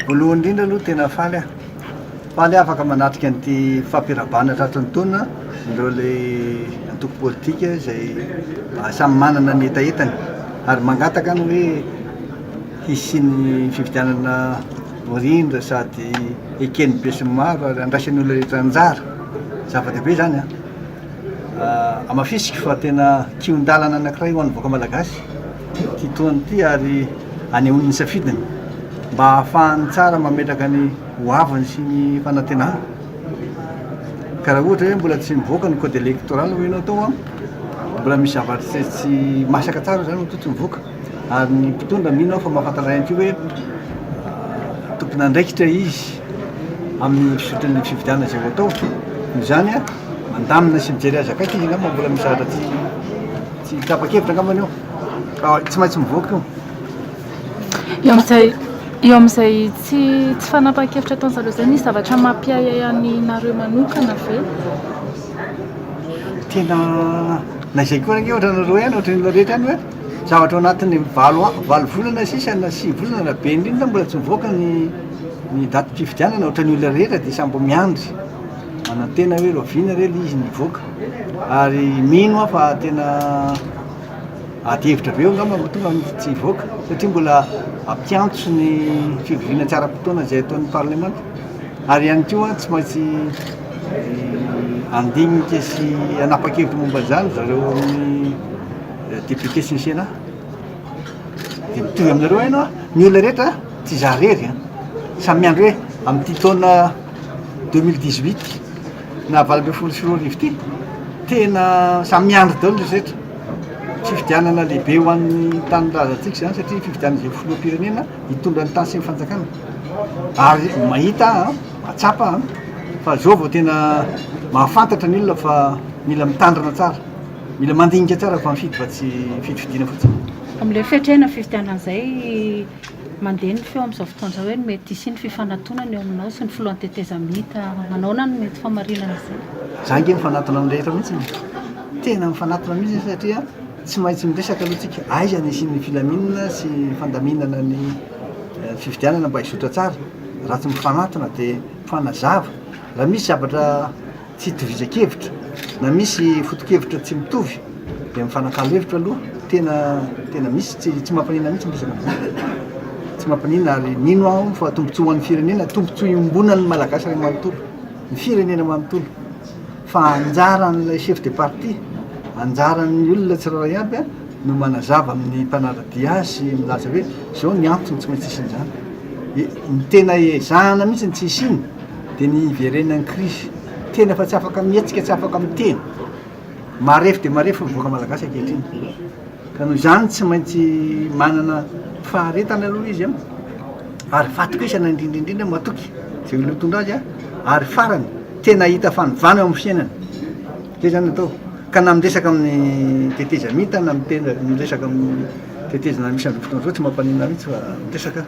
voalohany indrindra aloha tena faly afaka manatrika an'ity fampirabana tratry ny taona ireo le antoko politika izay samy manana ny etaetany ary mangataka ny hoe hisiny fividianana vorindra sady ekeny be sy maro ary andraisan'ny olona rehetra anjara zava-dehibe zany amafisika fa tena kion-dalana anankiray ho an'ny vaoaka malagasy ty toany ity ary anehoan'ny safidiny mba ahafahany tsara mametraka ny hoavany sy ny fanantenana ka raha ohatra hoe mbola tsy mivoaka ny code électoral ho enao tao mbola misy zavatra tsy masaka tsara zany to tsy mivoaka ary ny mpitondra mino aho fa mahafantatra ihany ko hoe tompona andraikitra izy amin'ny fisotrany fividianana zay ho atao no zany mandamina sy mijery azy akaiky izy angamba mbola misy zavatra tsy tapa-kevitra angambany eo tsy maintsy mivoaka eo amin'izay tsy fanapa-kevitra ataony zareo zay nisy zavatra mampiayany nareo manokana ve tena na izay koa range ohatra nareo ihany ohatra nyla rehetra any hoe zavatra ao anatin'ny valo volana sisa na 5 volana na be indrindra mbola tsy mivoaka ny daty mpividianana ohatra ny olona rehetra dia sambo miandry manantena hoe rovina re izy nivoaka ary mino aho fa tena adyhevitra be eo angamba tonga tsy hivoaka satria mbola ampiantso ny fivoriana tsara-potoana izay ataon'ny parlement ary ihany koa tsy maintsy andinika sy anapa-kevitra momba zany zareo amin'ny député sy ny sénat dia mitovy aminareo hainao ny olona rehetra tsy zarery samy miandro hoe amin'ity taona 2018 na 2024 ity tena samy miandro daholo le rehetra fividianana lehibe ho an'ny tany lazantsika zany satria fividianana izay filoham-pirenena hitondra ny tany sy ny fanjakana ary mahita matsapa fa zao vao tena mahafantatra ny olona fa mila mitandrana tsara mila mandinika tsara fa mifidy fa tsy fidifidiana fotsiny amin'ilay fiatrehana fividianan'izay mandeha ny feo amin'izao fotoan'izao hoe mety sy ny fifanantonana eo aminao sy ny filohan'ny tetezamita manaona no mety famarinana izay za nge mifanatona amin'ny rehetra mihitsy tena mifanatona mihitsy satria tsy maintsy miresaka aloha tsika aiza ny sy ny filaminana sy fandaminana ny fividianana mba hisotra tsara raha tsy mifanatona dia mifanazava raha misy zavatra tsy hitovizan-kevitra na misy foto-kevitra tsy mitovy dia mifanakalo hevitra aloha tena misy tsy mampanina mihitsy miresaka tsy mampanina ary mino aho fa tombontsoa ho an'ny firenena tombontsoa iombona ny malagasy ray manontolo ny firenena manontolo fa anjaran'ilay chef de parti anjaran'ny olona tsirairay aby no manazava amin'ny mpanaradia sy milaza hoe zao ny antony tsy maintsy isin'izany ny tena ezahana mihitsy ny tsy isiny dia ny iverenan'ny crise tena fa tsy afaka mihetsika tsy afaka miteny marefy dia marefy mivoaka malagasy ankehitriny ka noho izany tsy maintsy manana faharetana aloha izy ary fatoka isana indrindraindrindra matoky zay olona mitondra azy ary farany tena hita fanovana eo amin'ny fiainana zay zany atao ka na miresaka amin'ny tetezamita na miresaka amin'ny tetezana misy andro fotoana zao tsy mampanina mihitsy fa miresaka